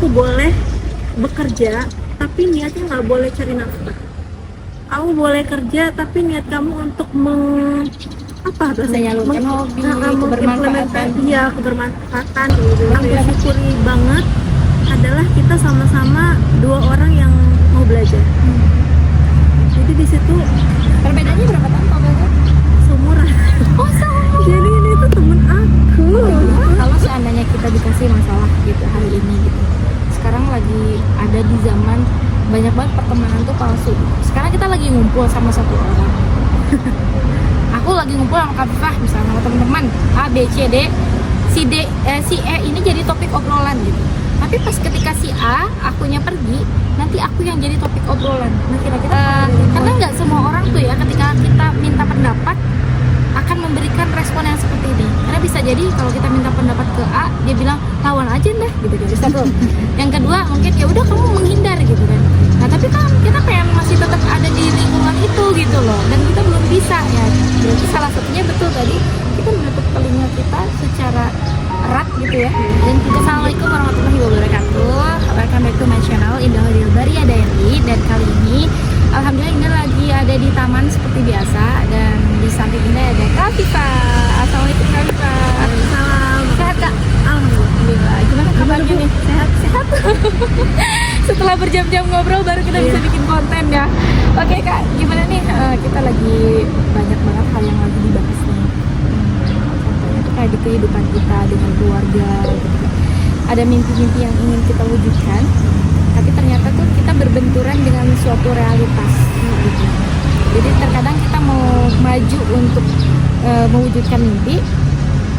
aku boleh bekerja tapi niatnya nggak boleh cari nafkah. Kamu boleh kerja tapi niat kamu untuk menyalurkan hobi, kebermanfaatan. Iya, kebermanfaatan gitu. Yang aku syukuri banget adalah kita sama-sama dua orang yang mau belajar. Jadi di situ Perbedaannya berapa tahun kalau boleh tahu? seumuran. Oh, sama. Jadi ini tuh temen aku. Kalau seandainya kita dikasih masalah gitu hari ini gitu, sekarang lagi ada di zaman banyak banget pertemanan tuh palsu. Sekarang kita lagi ngumpul sama satu orang. Aku lagi ngumpul sama Kafifah misalnya sama teman-teman A, B, C, D. Si E ini jadi topik obrolan gitu. Tapi pas ketika si A akunya pergi, nanti aku yang jadi topik obrolan. Nah kira-kira karena nggak semua orang tuh ya ketika kita minta pendapat akan memberikan respon yang seperti ini. Karena bisa jadi kalau kita minta pendapat ke A, dia bilang lawan aja deh gitu kan. Satu. Yang kedua mungkin ya udah kamu menghindar gitu kan. Nah tapi kan kita pengen masih tetap ada di lingkungan itu gitu loh. Dan kita belum bisa ya. Berarti salah satunya betul tadi kita menutup telinga kita secara erat gitu ya. Dan assalamualaikum warahmatullahi wabarakatuh. Welcome back to my channel Indah Baria Diary. Dan kali ini alhamdulillah Indah lagi ada di taman seperti biasa. Dan di samping Indah ada Kafifah. Assalamualaikum Kafifah. Salam. Sehat Kak? Alhamdulillah. Gimana kabarnya nih? Sehat? Setelah berjam-jam ngobrol baru kita bisa bikin konten ya. Oke Kak, gimana nih? Kita lagi banyak banget hal yang lagi dibahas nih. Contohnya tuh kayak di kehidupan kita dengan keluarga gitu. Ada mimpi-mimpi yang ingin kita wujudkan, tapi ternyata tuh kita berbenturan dengan suatu realitas gitu. Jadi terkadang kita mau maju untuk mewujudkan mimpi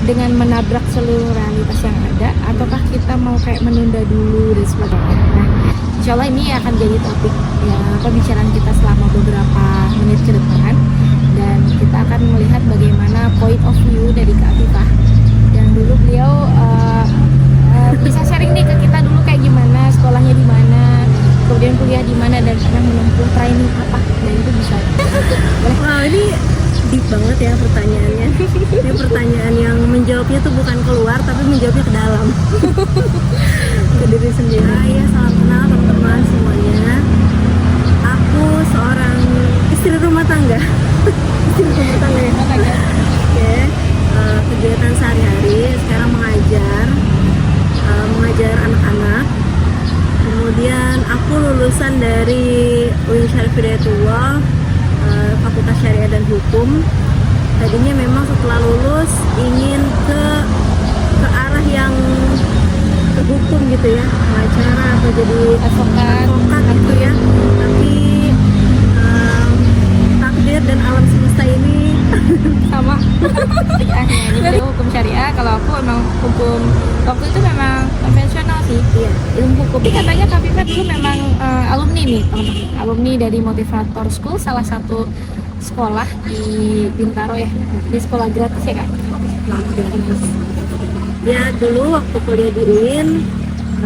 dengan menabrak seluruh realitas yang ada, ataukah kita mau kayak menunda dulu dan sebagainya. Nah, insya Allah ini akan jadi topik ya pembicaraan kita selama beberapa menit ke depan, dan kita akan melihat bagaimana point of view dari Kak Afifah yang dulu beliau bisa sharing nih ke kita dulu kayak gimana sekolahnya di mana, kemudian kuliah di mana, dan pernah menempuh training apa, dan itu bisa. Wah, ini deep banget ya pertanyaannya. Ini pertanyaan yang menjawabnya tuh bukan keluar tapi menjawabnya ke dalam. Ke diri sendiri. Ya, salam kenal teman-teman semuanya. Aku seorang istri rumah tangga. Istri rumah tangga ya. Oke. Kegiatan sehari-hari sekarang mengajar anak-anak. Kemudian aku lulusan dari UIN Syarif Hidayatullah, Fakultas Syariah dan Hukum. Tadinya memang setelah lulus ingin ke arah yang ke hukum gitu ya, pengacara atau jadi advokat gitu ya. Tapi takdir dan alam semesta ini sama. Jadi hukum syariah, kalau aku emang hukum waktu itu memang konvensional sih. iya. Ilmu hukum. Tapi katanya Kafifah dulu memang alumni nih teman-teman, alumni dari Motivator School, salah satu sekolah di Bintaro ya, di sekolah gratis ya Kak. Ya dulu waktu kuliah di UIN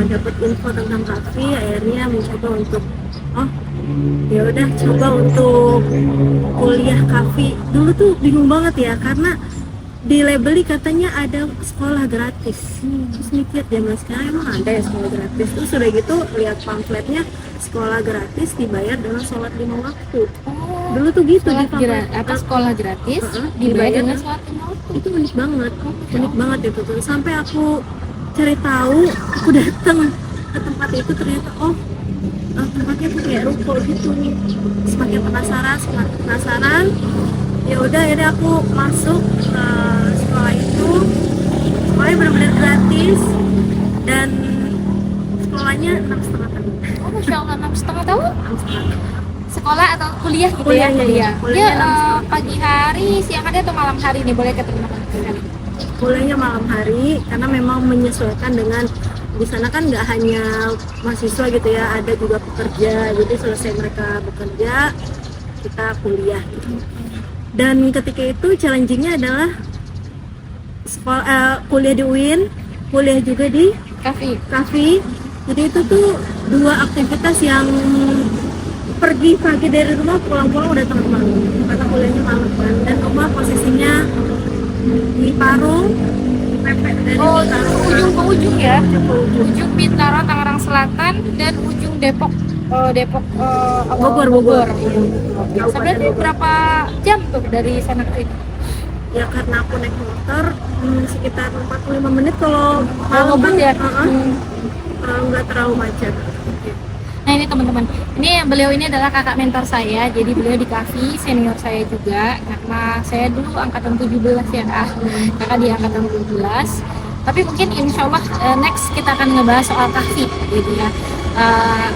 dapat info tentang Kafi, akhirnya mencoba untuk ya udah coba untuk kuliah Kafi. Dulu tuh bingung banget ya karena di labeli katanya ada sekolah gratis. Terus mikir zaman sekarang emang ada ya sekolah gratis. Terus udah gitu lihat pamfletnya sekolah gratis dibayar dengan sholat 5 waktu. Dulu tuh gitu di pamflet. Sekolah gratis dibayar dengan sholat 5 waktu. Itu unik banget, unik banget itu tuh. Sampai aku cari tahu, aku datang ke tempat itu ternyata tempatnya tuh kayak ruko gitu. Semakin penasaran, ya udah akhirnya aku masuk ke sekolah itu. Sekolahnya benar-benar gratis dan sekolahnya 6,5 tahun. Oh, Masya Allah, 6,5 tahun? 6,5. Sekolah atau kuliah gitu ya? Kuliah. Dia pagi hari, siang hari atau malam hari nih, boleh keterima kan? Kuliahnya malam hari karena memang menyesuaikan dengan di sana kan nggak hanya mahasiswa gitu ya, ada juga pekerja. Jadi selesai mereka bekerja, kita kuliah gitu. Dan ketika itu challengingnya adalah kuliah di UIN, kuliah juga di Kafi. Jadi itu tuh dua aktivitas yang pergi pagi dari rumah, pulang-pulang udah tengah malam karena kuliahnya malam kan. Dan rumah posisinya di Parung, mepet dari Oh, Bintaro ujung ke ujung ya. ke ujung. Ujung Bintaro Tangerang Selatan dan ujung Depok Depok Bogor. Iya. Sebenarnya berapa jam tuh dari sana ke sini? Ya karena aku naik motor sekitar 45 menit kalau Kalau ngebut ya. nggak terlalu macet. Nah ini teman-teman, ini beliau ini adalah kakak mentor saya, jadi beliau di Kavi, senior saya juga, karena saya dulu angkatan 17 ya kak, kakak di angkatan 17. Tapi mungkin insya Allah next kita akan ngebahas soal Kavi gitu ya.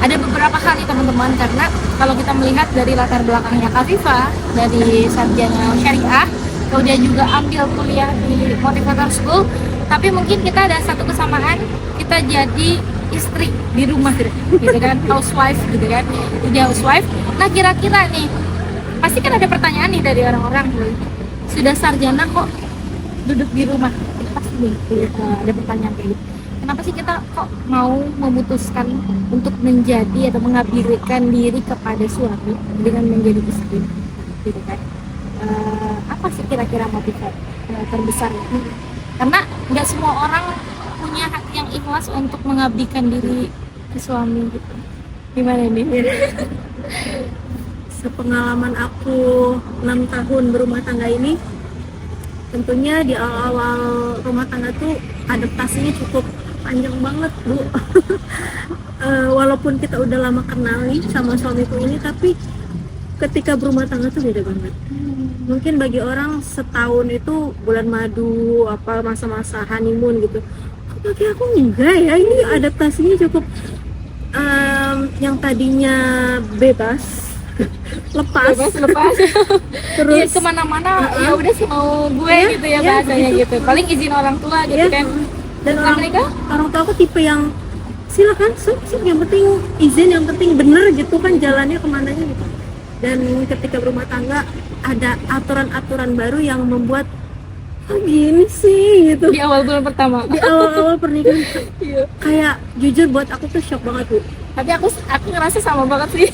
Ada beberapa hal nih teman-teman, karena kalau kita melihat dari latar belakangnya Kaviva, dari sarjana syariah, kemudian juga ambil kuliah di Motivator School, tapi mungkin kita ada satu kesamaan, kita jadi istri di rumah gitu kan, housewife gitu kan, jadi housewife. Nah kira-kira nih pasti kan ada pertanyaan nih dari orang-orang, sudah sarjana kok duduk di rumah, itu pasti nih ada pertanyaan kayak gitu. Kenapa sih kita kok mau memutuskan untuk menjadi atau mengabdikan diri kepada suami dengan menjadi istri gitu kan? Apa sih kira-kira motivasi terbesar? Karena nggak semua orang punya hati yang ikhlas untuk mengabdikan diri ke suami gitu. Gimana nih? Sepengalaman aku 6 tahun berumah tangga ini, tentunya di awal-awal rumah tangga tuh adaptasinya cukup panjang banget Bu. Walaupun kita udah lama kenal nih sama suamiku ini, tapi ketika berumah tangga tuh beda banget. Mungkin bagi orang setahun itu bulan madu, apa masa-masa honeymoon gitu. Bagi aku enggak ya, ini adaptasinya cukup yang tadinya bebas lepas Terus ya, kemana-mana ya udah sih mau gue gitu ya bahasanya gitu. Paling izin orang tua gitu kan. Dan orang tua aku tipe yang silakan sok yang penting izin, yang penting bener gitu kan jalannya kemananya gitu. Dan ketika berumah tangga ada aturan-aturan baru yang membuat gini sih gitu di awal bulan pertama, di awal pernikahan. Kayak jujur buat aku tuh shock banget Bu. Tapi aku ngerasa sama banget sih.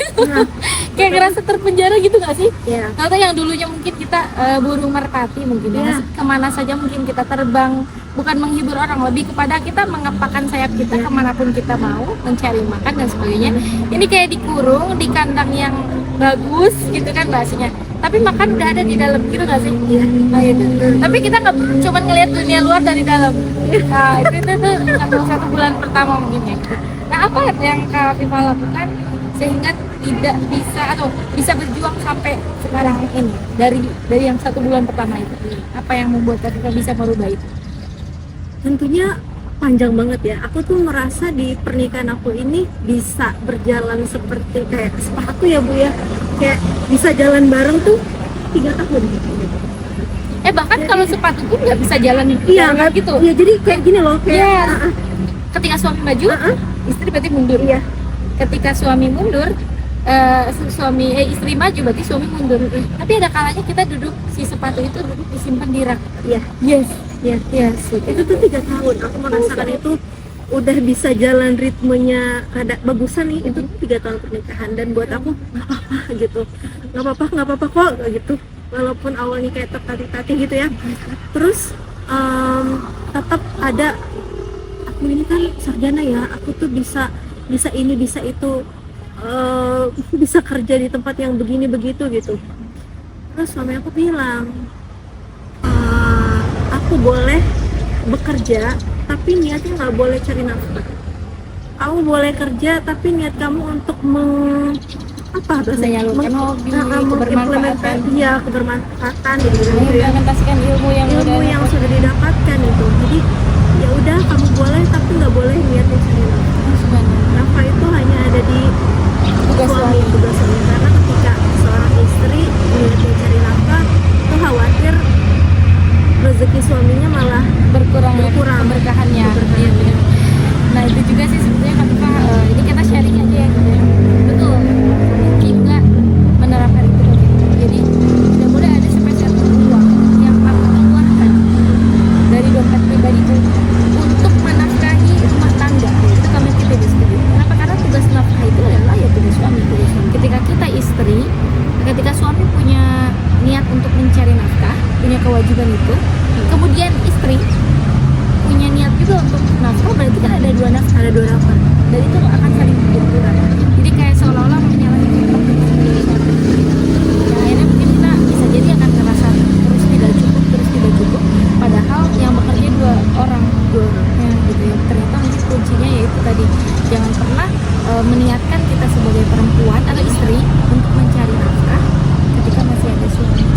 Kayak ngerasa terpenjara gitu gak sih? Iya. Atau yang dulunya mungkin kita burung merpati mungkin ya. Kemana saja mungkin kita terbang, bukan menghibur orang, lebih kepada kita mengepakkan sayap kita kemanapun kita mau, mencari makan dan sebagainya. Ini kayak dikurung di kandang yang bagus gitu kan bahasanya, tapi makan udah ada di dalam gitu gak sih? Nah, gitu. Tapi kita nggak cuma ngelihat dunia luar dari dalam. Nah itu tuh satu bulan pertama mungkin ya. Nah apa yang Kak Viva lakukan sehingga tidak bisa atau bisa berjuang sampai sekarang ini, dari yang satu bulan pertama itu? Apa yang membuat Kak Viva bisa merubah itu? Tentunya panjang banget ya. Aku tuh merasa di pernikahan aku ini bisa berjalan seperti kayak sepatu ya Bu ya, kayak bisa jalan bareng tuh 3 tahun. Bahkan kalau sepatu pun nggak bisa jalan nggak gitu. Iya, jadi kayak gini loh, kayak ketika suami maju, istri berarti mundur. Iya. Ketika suami mundur, istri maju berarti suami mundur. Tapi ada kalanya kita duduk, si sepatu itu duduk disimpan di rak. Iya. Yes. Itu tuh 3 tahun. Aku merasakan itu udah bisa jalan ritmenya ada bagusan nih. Itu 3 tahun pernikahan, dan buat aku nggak apa-apa gitu. Nggak apa-apa kok gitu. Walaupun awalnya kayak tertatih-tatih gitu ya. Terus tetap ada, aku ini kan sarjana ya, aku tuh bisa ini bisa itu, bisa kerja di tempat yang begini begitu gitu. Terus suami aku bilang, aku boleh bekerja tapi niatnya nggak boleh cari nafkah. Kamu boleh kerja tapi niat kamu untuk menyalurkan hobi, kebermanfaatan. Iya, kebermanfaatan gitu ya. Mengimplementasikan ilmu yang sudah didapatkan itu. Jadi ya udah, kamu boleh tapi nggak boleh niatnya cari nafkah. Nafkah itu hanya ada di tugas suami. Karena ketika seorang istri niatnya cari nafkah, itu khawatir rezeki suaminya malah berkurang keberkahannya. Nah itu juga sih sebetulnya Kak, ini kita sharing aja ya gitu ya. Betul, juga menerapkan itu gitu. Jadi tidak boleh ada sepeser uang yang kamu keluarkan dari dompet pribadi itu untuk menafkahi rumah tangga. Itu kami kita diskusi. Kenapa? Karena tugas nafkah itu adalah ya tugas suami. Ketika kita istri, ketika suami punya niat untuk mencari nafkah, punya kewajiban itu, kemudian istri dan itu akan saling berbenturan. Jadi kayak seolah-olah menyalahi kita. Nah, akhirnya mungkin kita bisa jadi akan ngerasa terus tidak cukup, padahal yang bekerja dua orang ya, gitu ya. Ternyata mungkin kuncinya yaitu tadi, jangan pernah meniatkan kita sebagai perempuan atau istri untuk mencari nafkah ketika masih ada suami ya.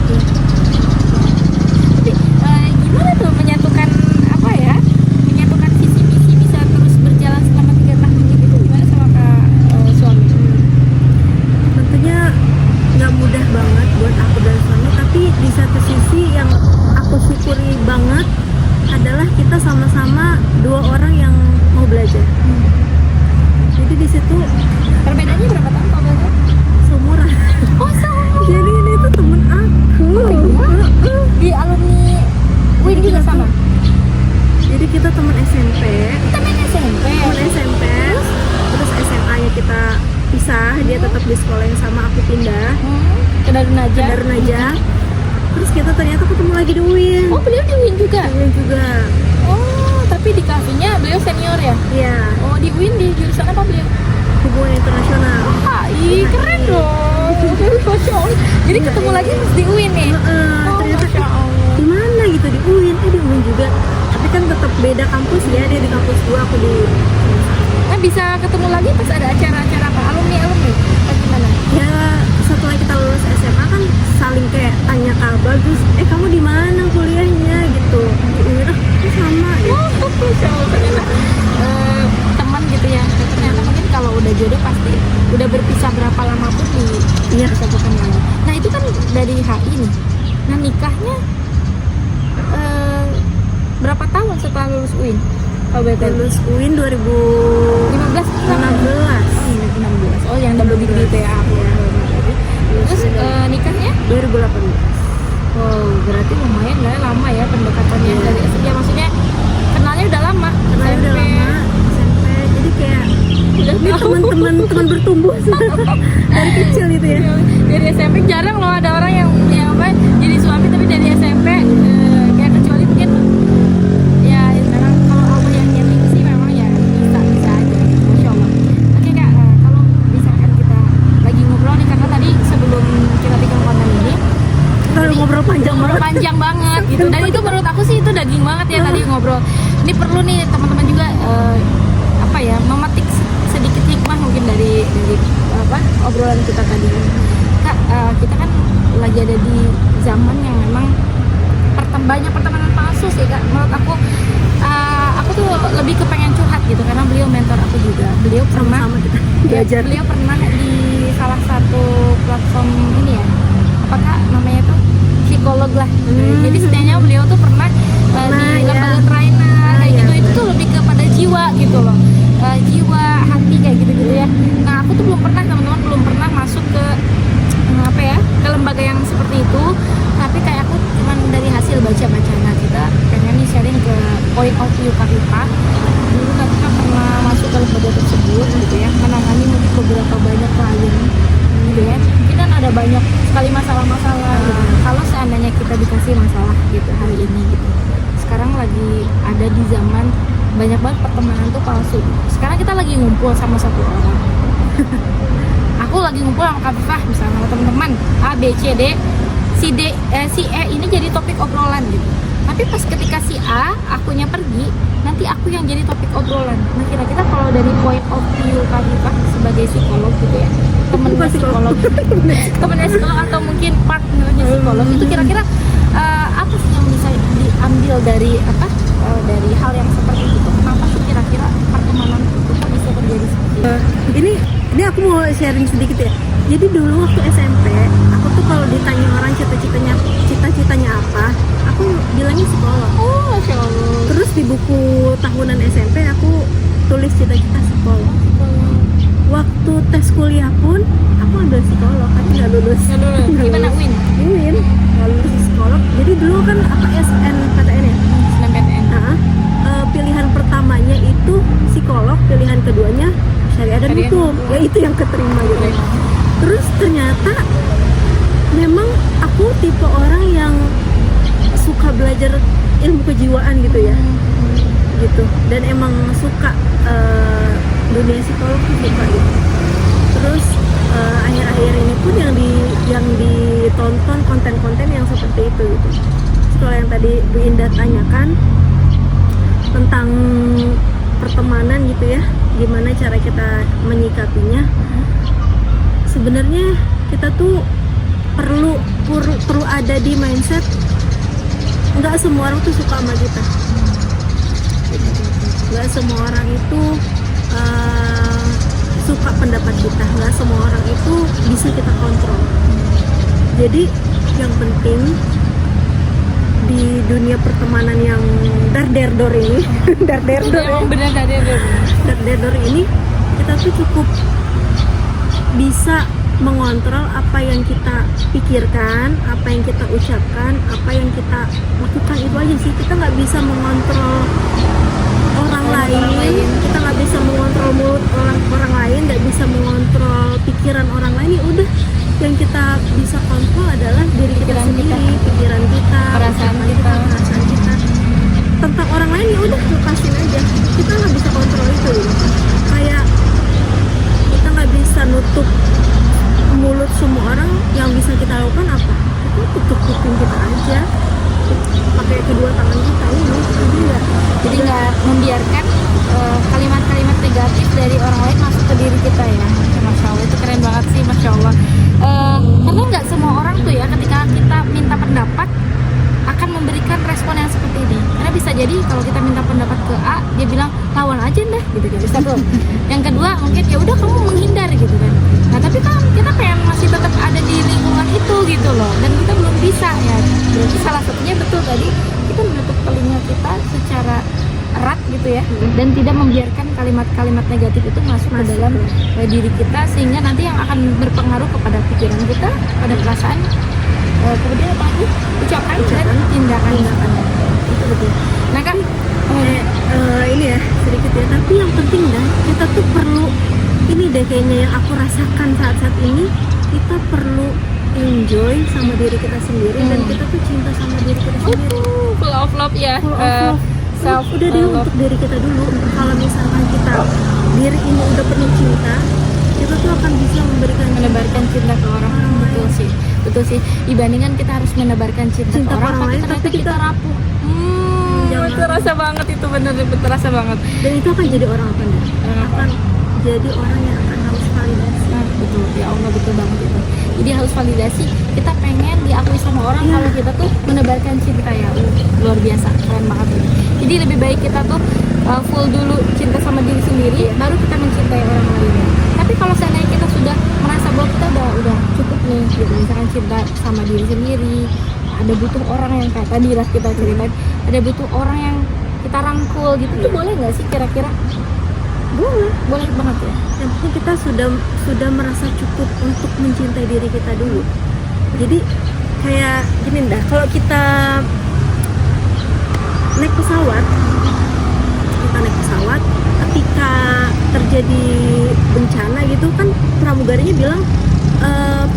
Tapi gimana tuh menyatukan apa ya, menyatukan visi misi bisa terus berjalan selama 3 tahun gitu, gimana sama kak suami? Tentunya nggak mudah banget buat aku dan suami, tapi di satu sisi yang aku syukuri banget adalah kita sama-sama dua orang yang mau belajar. Jadi di situ Perbedaannya berapa tahun kalau boleh tahu? seumuran. Oh sama. Jadi ini tuh temen aku. Di alumni Win juga sama. Jadi kita teman SMP, Temen SMP. teman SMP. Terus SMA-nya kita pisah, dia tetap di sekolah yang sama, aku pindah Ke Darun ke aja. Darun aja. Terus kita ternyata ketemu lagi di UIN. Oh beliau di Win juga. UIN juga. Oh tapi di kafinya beliau senior ya. Iya, Oh di Win di jurusan apa beliau? hubungan internasional. HI keren dong. Masya Allah. Jadi ketemu lagi pas di Win nih. Oh Ternyata Masya Allah. di mana gitu, di UIN, di UIN juga. Tapi kan tetap beda kampus ya, dia di kampus 2, aku di Nah bisa ketemu lagi pas ada acara-acara apa? Alumni atau gimana? ya. Setelah kita lulus SMA kan saling kayak tanya kabar, terus kamu di mana kuliahnya gitu. Di UIN, aku sama ya. Oh Masya Allah ternyata teman gitu ya. Ternyata mungkin kalau udah jodoh pasti udah berpisah berapa lama pun Iya. disatukan lagi. Nah itu kan dari HI nih. Nah nikahnya berapa tahun setelah lulus UIN? Kalau boleh tahu? Lulus UIN 2016. 2016. Oh yang double degree itu ya. Iya. Terus nikahnya? 2018. Wow berarti lumayan lah lama ya pendekatannya Iya. dari SMP. Maksudnya kenalnya udah lama. Kenalnya udah SMP. lama SMP, jadi kayak Udah ini tahu. teman bertumbuh dari kecil gitu ya. Dari SMP jarang loh ada orang yang apa jadi suami tapi dari SMP kayak kecuali mungkin ya sekarang kalau Allah yang nyeting sih memang ya bisa aja Masya Allah. Oke kak kalau misalkan kita lagi ngobrol nih karena tadi sebelum kita bikin konten ini Kalau ngobrol panjang banget. panjang banget gitu dan itu menurut aku sih itu daging banget ya tadi ngobrol. Ini perlu nih teman-teman juga apa ya memetik sedikit hikmah mungkin dari apa obrolan kita tadi. Kak kita kan lagi ada di zaman yang memang banyak pertemanan palsu sih kak. Menurut aku tuh lebih kepengen curhat gitu karena beliau mentor aku juga. Beliau pernah Sama kita belajar. beliau pernah di salah satu platform ini ya apakah namanya tuh psikolog lah. Jadi setidaknya beliau tuh pernah di ya. lembaga trainer kayak gitu. Itu tuh lebih kepada jiwa gitu loh, jiwa hati kayak gitu ya. Nah aku tuh belum pernah teman-teman belum pernah masuk ke apa ya ke lembaga yang seperti itu. Tapi kayak aku cuman dari hasil baca-baca. Nah kita pengen nih sharing ke point of view Kak. Dulu Kak pernah masuk ke lembaga tersebut gitu ya, menangani mungkin beberapa banyak klien gitu ya. Mungkin kan ada banyak sekali masalah-masalah gitu. Kalau seandainya kita dikasih masalah gitu hari ini gitu, sekarang lagi ada di zaman banyak banget pertemanan tuh palsu. Sekarang kita lagi ngumpul sama satu orang. Aku lagi ngumpul sama Kak Fifah misalnya sama teman-teman A, B, C, D. Si E ini jadi topik obrolan gitu. Tapi pas ketika si A akunya pergi, nanti aku yang jadi topik obrolan. Nah kira-kira kalau dari point of view Kak Fifah sebagai psikolog gitu ya, temennya psikolog temennya psikolog atau mungkin partnernya psikolog itu kira-kira apa sih yang bisa diambil dari dari hal yang seperti itu? Kenapa sih kira-kira pertemanan itu kok bisa terjadi seperti itu? Ini aku mau sharing sedikit ya. Jadi dulu waktu SMP, aku tuh kalau ditanya orang cita-citanya apa, aku bilangnya psikolog. Oh Masya Allah. Terus di buku tahunan SMP aku tulis cita-cita psikolog. Waktu tes kuliah pun aku ambil psikolog, tapi nggak lulus. Gimana Win? Win, nggak lulus psikolog. Jadi dulu kan apa SNPTN ya? SNMPTN. Pilihan pertamanya itu psikolog, pilihan keduanya syariah dan Syariah. hukum. Ya itu yang keterima gitu. Terus ternyata memang aku tipe orang yang suka belajar ilmu kejiwaan gitu ya, gitu. Dan emang suka dunia psikolog tuh suka gitu. Terus akhir-akhir ini pun yang ditonton konten-konten yang seperti itu gitu. Terus kalau yang tadi Bu Indah tanyakan tentang pertemanan gitu ya, gimana cara kita menyikapinya, sebenarnya kita tuh perlu ada di mindset nggak semua orang tuh suka sama kita, nggak semua orang itu suka pendapat kita, nggak semua orang itu bisa kita kontrol. Jadi yang penting di dunia pertemanan yang darderdor ini darderdor Emang bener darderdor ini, kita tuh cukup bisa mengontrol apa yang kita pikirkan, apa yang kita ucapkan, apa yang kita lakukan, itu aja sih. Kita nggak bisa mengontrol orang lain, kita nggak bisa mengontrol mulut orang lain, nggak bisa mengontrol pikiran orang lain. Ya udah, yang kita bisa kontrol adalah diri kita sendiri, pikiran kita, perasaan kita. Tentang orang lain ya udah lepasin aja, kita nggak bisa kontrol itu gitu. Kayak kita nggak bisa nutup mulut semua orang. Yang bisa kita lakukan apa? Itu tutup kuping kita aja pakai kedua tangan kita ini. Jadi nggak membiarkan kalimat-kalimat negatif dari orang lain masuk ke diri kita ya. Masya Allah, itu keren banget sih, Masya Allah. Karena nggak semua orang tuh ya ketika kita minta pendapat akan memberikan respon yang seperti ini. Karena bisa jadi kalau kita minta pendapat ke A, dia bilang lawan aja deh gitu kan. Bisa tuh. Yang kedua mungkin ya udah kamu menghindar gitu kan. Nah tapi kan kita pengen masih tetap ada di lingkungan itu gitu loh, dan kita belum bisa ya. Berarti salah satunya betul tadi, kita menutup telinga kita secara erat gitu ya, dan tidak membiarkan kalimat-kalimat negatif itu masuk ke dalam diri kita, sehingga nanti yang akan berpengaruh kepada pikiran kita, pada perasaan, kemudian apa lagi? Ucapan dan tindakan. Itu betul. Nah kan ini ya sedikit ya, tapi yang penting dah kita tuh perlu ini deh kayaknya yang aku rasakan saat-saat ini, kita perlu enjoy sama diri kita sendiri, dan kita tuh cinta sama diri kita sendiri. Full of love ya. Full of love. Udah deh untuk diri kita dulu. Kalau misalkan kita diri ini udah penuh cinta, kita tuh akan bisa menebarkan cinta ke orang. Betul sih. Dibandingkan kita harus menebarkan cinta ke orang lain, tapi kita rapuh. Itu rasa banget, itu bener terasa banget. Dan itu akan jadi orang apa nih? Akan jadi orang yang akan harus validasi. Betul, ya Allah, betul banget itu. Jadi harus validasi, kita pengen diakui sama orang kalau kita tuh menebarkan cinta ya. Luar biasa, keren banget ini. Jadi lebih baik kita tuh full dulu cinta sama diri sendiri, baru kita mencintai orang lain. Tapi kalau seandainya kita sudah merasa bahwa kita udah cukup nih gitu, misalkan cinta sama diri sendiri, ada butuh orang yang kayak tadi lah kita ceritain, ada butuh orang yang kita rangkul gitu, itu boleh nggak sih kira-kira? Boleh banget ya. Yang penting kita sudah merasa cukup untuk mencintai diri kita dulu. Jadi kayak gini dah, kalau kita naik pesawat, ketika terjadi bencana gitu kan, pramugarinya bilang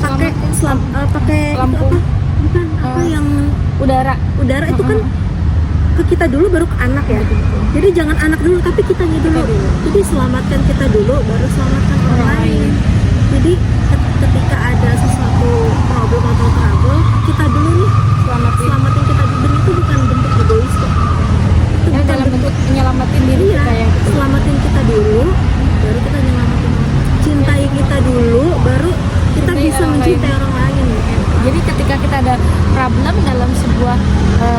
pakai lampu, bukan apa yang udara itu kan ke kita dulu baru ke anak ya. Jadi jangan anak dulu, tapi kitanya dulu. Jadi selamatkan kita dulu, baru selamatkan orang lain. Jadi ketika ada sesuatu problem atau trouble, kita dulu nih selamatin kita dulu. Dan itu bukan bentuk egois kok. Itu ya, dalam bentuk menyelamatin diri kita ya. Selamatin kita dulu, baru kita nyelamatin orang. Cintai kita dulu, baru kita bisa mencintai orang lain. Jadi ketika kita ada problem dalam sebuah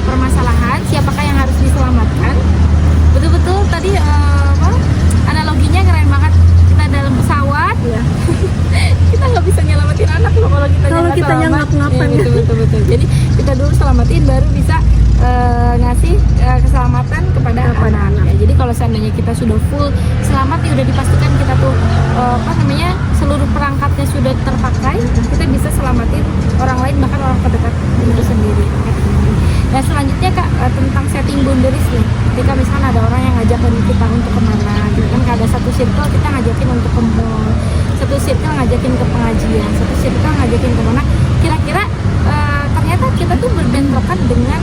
permasalahan, siapakah yang harus diselamatkan? Betul-betul tadi analoginya keren banget. Kita dalam pesawat, ya. Kita nggak bisa nyelamatin anak loh kalau kita ngap-ngapan. Ya, betul. Jadi kita dulu selamatin, baru bisa ngasih keselamatan kepada anak-anak. Ya, jadi kalau seandainya kita sudah full selamat, ya udah dipastikan kita tuh seluruh perangkatnya sudah terpakai, kita bisa selamatin orang lain, bahkan orang terdekat itu sendiri. Nah selanjutnya Kak, tentang setting boundaries nih. Ketika misalnya ada orang yang ngajakin kita untuk kemana gitu kan, ada satu circle kita ngajakin untuk ke mall, satu circle ngajakin ke pengajian, satu circle ngajakin kemana, kira-kira ternyata kita tuh berbentrokan dengan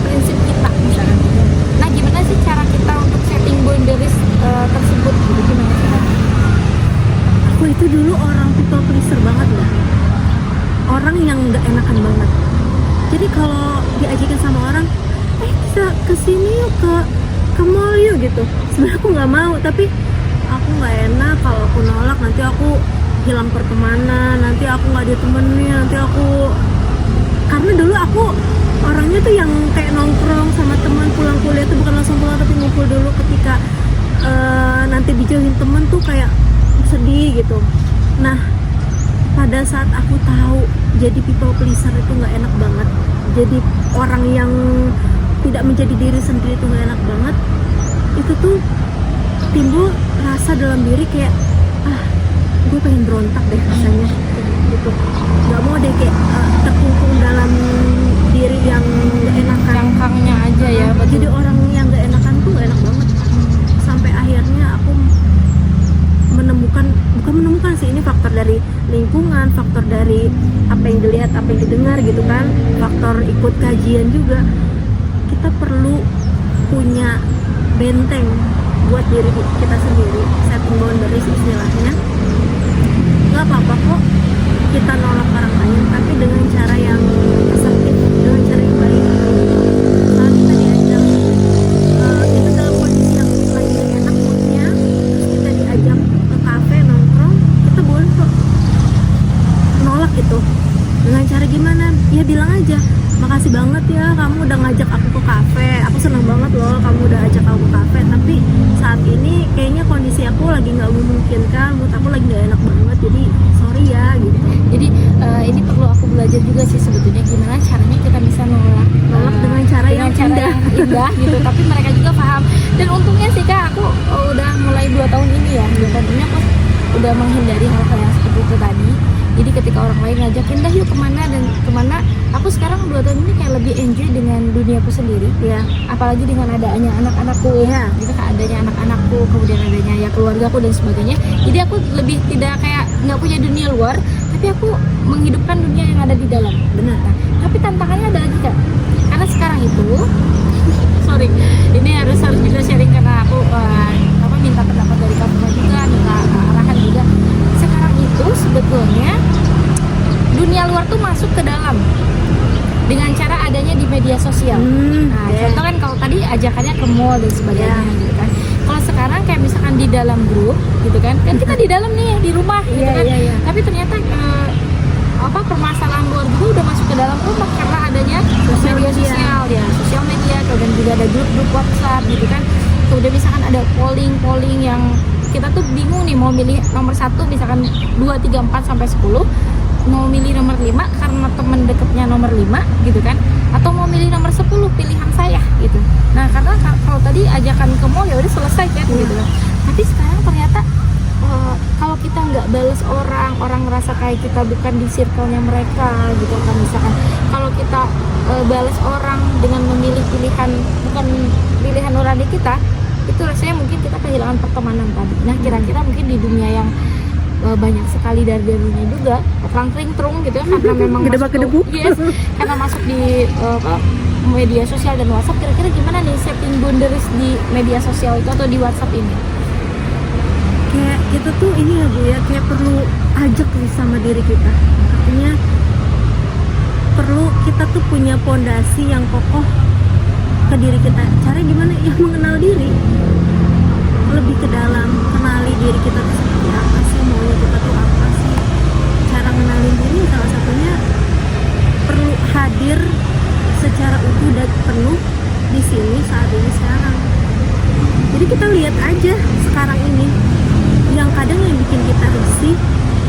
prinsip kita misalkan gitu. Nah gimana sih cara kita untuk setting boundaries tersebut gitu, gimana caranya? Aku itu dulu orang people pleaser banget lah, orang yang nggak enakan banget. Jadi kalau diajakin sama orang, kita kesini yuk, ke mall yuk gitu, sebenarnya aku nggak mau, tapi aku nggak enak kalau aku nolak, nanti aku hilang pertemanan, nanti aku nggak ditemenin, nanti aku, karena dulu aku orangnya tuh yang kayak nongkrong sama teman, pulang kuliah tuh bukan langsung pulang tapi ngumpul dulu, ketika nanti dijauhin temen tuh kayak sedih gitu. Nah pada saat aku tahu jadi people pleaser itu nggak enak banget, jadi orang yang tidak menjadi diri sendiri itu nggak enak banget, itu tuh timbul rasa dalam diri kayak gue pengen berontak deh rasanya gitu, nggak mau deh kayak terkungkung dalam diri yang nggak enakan, Cangkangnya aja ya, betul. jadi orang yang nggak enakan tuh nggak enak banget. Sampai akhirnya aku bukan menemukan sih, ini faktor dari lingkungan, faktor dari apa yang dilihat, apa yang didengar gitu kan, faktor ikut kajian juga. Kita perlu punya benteng buat diri kita sendiri, setting boundaries istilahnya. Nggak apa-apa kok kita nolak orang lain, tapi dengan cara yang asertif, dengan cara yang baik. Saat kita diajak, kita dalam kondisi yang lagi enak moodnya, terus kita diajak ke kafe nongkrong, kita boleh kok nolak gitu. Dengan cara gimana? Ya bilang aja, makasih banget ya kamu udah ngajak aku ke kafe, aku senang banget loh kamu udah ajak aku ke kafe, tapi saat ini kayaknya kondisi aku lagi nggak memungkinkan, mood aku lagi nggak enak banget, jadi sorry ya gitu. Jadi ini perlu aku belajar juga sih sebetulnya, gimana caranya kita bisa nolak Dengan cara yang indah gitu, tapi mereka juga paham. Dan untungnya sih Kak, aku udah mulai 2 tahun ini ya, 2 tahun ini aku udah menghindari hal-hal yang seperti itu tadi. Jadi ketika orang lain ngajakin dah yuk kemana dan kemana, aku sekarang 2 tahun ini kayak lebih enjoy dengan duniaku sendiri ya, apalagi dengan adanya anak-anakku ya, gitu kan, adanya anak-anakku, kemudian adanya ya keluargaku dan sebagainya. Jadi aku lebih tidak kayak nggak punya dunia luar, tapi aku menghidupkan dunia yang ada di dalam. Benar. Nah, tapi tantangannya ada lagi Kak, karena sekarang itu sorry, ini harus juga sharing karena aku minta pendapat dari kamu juga, minta arahan juga. Sekarang itu sebetulnya dunia luar tuh masuk ke dalam dengan cara adanya di media sosial. Contoh kan kalau tadi ajakannya ke mall dan sebagainya gitu kan. Kalau sekarang kayak misalkan di dalam grup gitu kan kita di dalam nih di rumah gitu kan. Tapi ternyata permasalahan luar juga udah masuk ke dalam rumah karena adanya media sosial ya, sosial media, kemudian juga ada grup-grup WhatsApp gitu kan. Kemudian misalkan ada polling yang kita tuh bingung nih mau milih nomor 1 misalkan 2, 3, 4 sampai 10, mau milih nomor 5 karena temen deketnya nomor 5 gitu kan, atau mau milih nomor 10 pilihan saya gitu. Nah karena kalau tadi ajakan ke mall ya udah selesai kan gitu kan. Tapi sekarang ternyata kalau kita nggak balas orang ngerasa kayak kita bukan di circle-nya mereka gitu kan. Misalkan kalau kita balas orang dengan memilih pilihan bukan pilihan nurani kita, itu rasanya mungkin kita kehilangan pertemanan tadi. Nah kira-kira mungkin di dunia yang banyak sekali dari dulunya juga terang-terung gitu ya, karena memang masuk karena masuk di media sosial dan WhatsApp, kira-kira gimana nih setting boundaries di media sosial itu atau di WhatsApp ini? Kayak kita tuh ini ya Bu ya, kayak perlu ajak nih sama diri kita, artinya perlu kita tuh punya pondasi yang kokoh ke diri kita. Caranya gimana? Ya mengenal diri lebih ke dalam, kenali diri kita tuh seperti apa sih, maunya kita tuh apa sih. Cara mengenalin diri salah satunya perlu hadir secara utuh dan penuh di sini saat ini sekarang. Jadi kita lihat aja sekarang ini, yang kadang yang bikin kita risih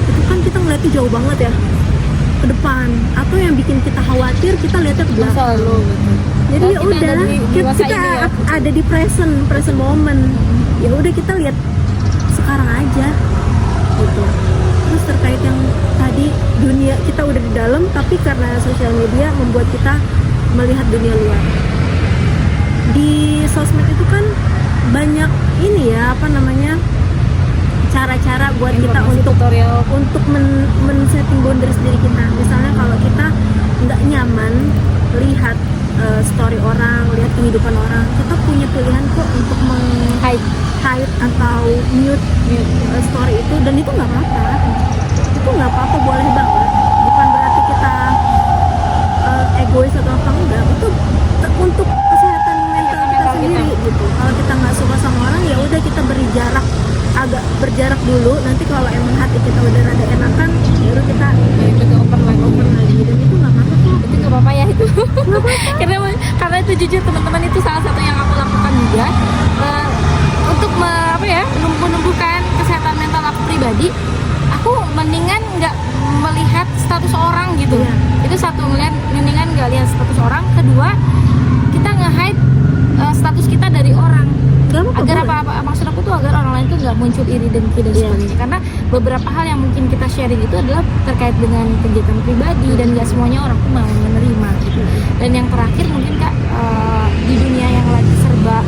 itu kan kita ngeliatnya jauh banget ya ke depan, atau yang bikin kita khawatir kita lihatnya ke belakang. Jadi ya udah kita ada di present moment. Ya udah kita lihat sekarang aja gitu. Terus terkait yang tadi dunia kita udah di dalam, tapi karena sosial media membuat kita melihat dunia luar. Di sosmed itu kan banyak ini ya cara-cara buat kita untuk men-setting boundaries diri kita. Misalnya kalau kita nggak nyaman lihat story orang, lihat kehidupan orang, kita punya pilihan kok untuk hide atau mute story itu, dan itu nggak apa-apa. Itu nggak apa-apa, boleh banget. Bukan berarti kita egois atau apa, enggak. Itu untuk kesehatan mental kita sendiri gitu. Kalau kita nggak suka sama orang, ya udah kita beri jarak, agak berjarak dulu. Nanti kalau emang hati kita udah rada enakan, baru kita open lagi. Dan itu nggak apa-apa kok. Itu nggak apa-apa ya itu. karena itu jujur teman-teman, itu salah satu yang aku lakukan juga untuk menumbuhkan kesehatan mental aku pribadi. Aku mendingan nggak melihat status orang gitu. Iya. Itu satu, mendingan nggak lihat status orang. Kedua, kita nge-hide status kita dari orang. Agar apa maksud aku tuh agar orang lain tuh nggak muncul iri dengki dan sebagainya. Karena beberapa hal yang mungkin kita sharing itu adalah terkait dengan kegiatan pribadi dan nggak semuanya orang tuh mau menerima gitu. Dan yang terakhir mungkin Kak, di dunia yang lagi serba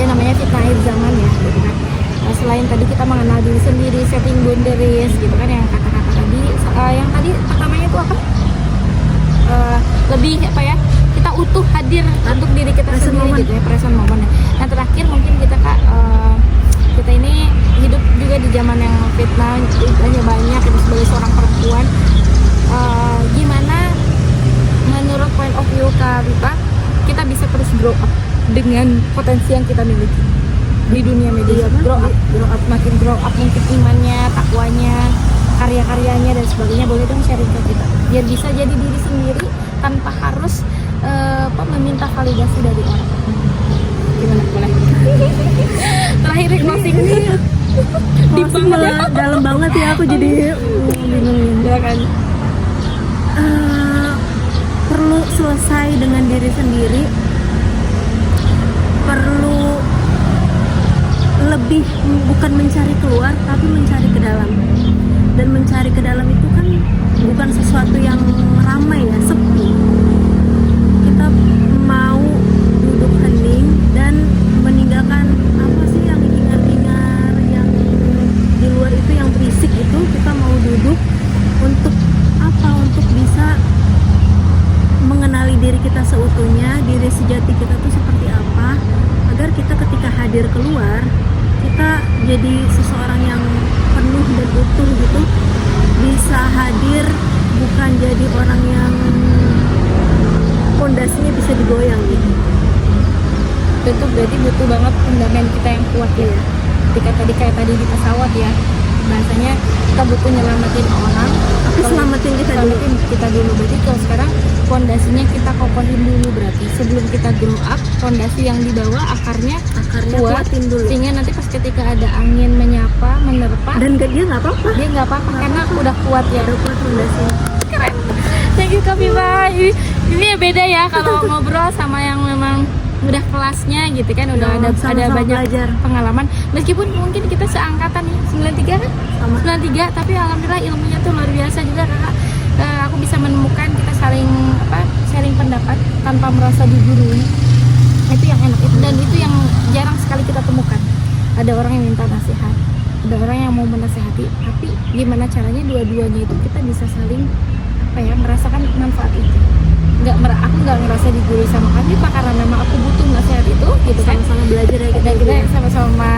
namanya fitnah akhir zaman ya gitu kan. Selain tadi kita mengenal diri sendiri, setting boundaries gitu kan, yang kata-kata tadi, yang tadi pertamanya itu apa? Lebih kita utuh hadir untuk diri kita sendiri gitu ya, present moment ya. Nah terakhir mungkin kita Kak, kita ini hidup juga di zaman yang fitnahnya banyak gitu, sebagai seorang perempuan, gimana menurut point of view Kak Rifa, kita bisa terus grow up dengan potensi yang kita miliki di dunia media. Grow up, makin grow up mungkin imannya, takwanya, karya-karyanya dan sebagainya. Boleh dong sharing ke kita biar bisa jadi diri sendiri tanpa harus meminta validasi dari orang. Gimana, boleh? Terakhir closing ini deep banget ya, dalam banget ya, aku jadi bingung ya kan. Perlu selesai dengan diri sendiri, perlu lebih, bukan mencari keluar tapi mencari ke dalam. Dan mencari ke dalam itu kan bukan sesuatu yang ramai ya, sepi. Kita mau duduk hening dan meninggalkan apa sih yang hingar-bingar, yang di luar itu, yang berisik itu. Kita mau duduk untuk apa? Untuk bisa mengenali diri kita seutuhnya, diri sejati kita tuh seperti apa, agar kita ketika hadir keluar, kita jadi seseorang yang penuh dan utuh gitu, bisa hadir, bukan jadi orang yang fondasinya bisa digoyang gitu. Itu berarti butuh banget fundament kita yang kuat ya. Ketika kayak tadi di pesawat ya, bahasanya kita butuh nyelamatin orang, tapi selamatin kita dulu. Berarti kalau sekarang fondasinya kita kokohin dulu, berarti sebelum kita grow up, fondasi yang dibawa akarnya kuatin dulu, sehingga nanti pas ketika ada angin menyapa, menerpa, dan dia nggak apa-apa karena udah kuat ya, udah kuat fondasinya. Keren. Thank you Kak Viva. Ini beda ya kalau ngobrol sama yang memang udah kelasnya gitu kan, udah ada banyak belajar pengalaman, meskipun mungkin kita seangkatan nih, 93 kan? Sama 93, tapi alhamdulillah ilmunya tuh luar biasa juga Kakak. Aku bisa menemukan kita saling sharing pendapat tanpa merasa digurui. Itu yang enak itu, dan itu yang jarang sekali kita temukan. Ada orang yang minta nasihat, ada orang yang mau menasehati, tapi gimana caranya dua-duanya itu kita bisa saling merasakan manfaat itu. Aku nggak ngerasa digurui sama Kak Pak, karena memang aku butuh nasihat itu gitu kan. Sama-sama belajar ya kita sama-sama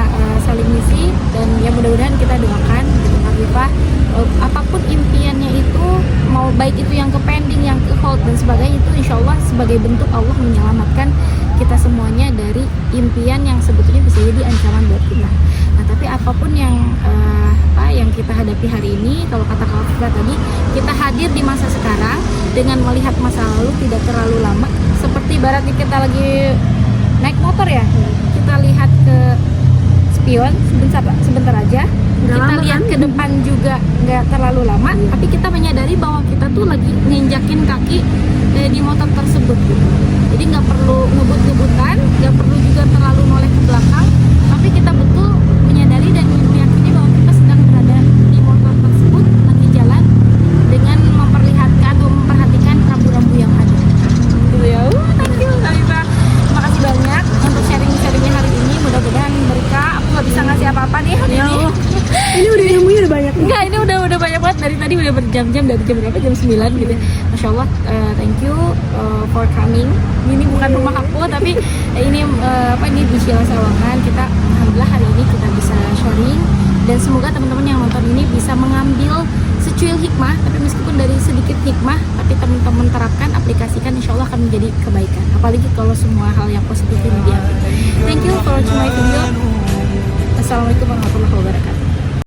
saling ngisi, dan ya mudah-mudahan kita doakan gitu Kak Pak, apapun impiannya itu, mau baik itu yang ke pending, yang ke hold dan sebagainya, itu insya Allah sebagai bentuk Allah menyelamatkan kita semuanya dari impian yang sebetulnya bisa jadi ancaman buat kita. Nah tapi apapun yang yang kita hadapi hari ini, kalau kata Kak Fika tadi, kita hadir di masa sekarang dengan melihat masa lalu tidak terlalu lama. Seperti ibaratnya kita lagi naik motor ya, kita lihat ke spion sebentar aja, kita lihat ke depan juga nggak terlalu lama, tapi kita menyadari bahwa kita tuh lagi nginjakin kaki di motor tersebut gitu. Jadi nggak perlu ngebut-ngebutan, nggak perlu juga terlalu noleh ke belakang, tapi kita betul menyadari dan meyakini bahwa kita sedang berada di motor tersebut, lagi jalan dengan memperlihatkan atau memperhatikan rambu-rambu yang ada. Gitu ya. Thank you Kak Viva. Terima kasih banyak untuk sharing-sharingnya hari ini. Mudah-mudahan mereka, aku nggak bisa ngasih apa-apa nih hari ini. Ini udah ilmunya udah banyak. Enggak, ini udah banyak banget dari tadi udah berjam-jam, dari jam berapa, jam 9 gitu. Masya Allah, thank you for coming. Ini bukan rumah aku tapi ini ini di Sheila Sawangan. Kita alhamdulillah hari ini kita bisa sharing, dan semoga teman-teman yang nonton ini bisa mengambil secuil hikmah, tapi meskipun dari sedikit hikmah, tapi teman-teman terapkan, aplikasikan, insya Allah akan menjadi kebaikan. Apalagi kalau semua hal yang positif ini diambil.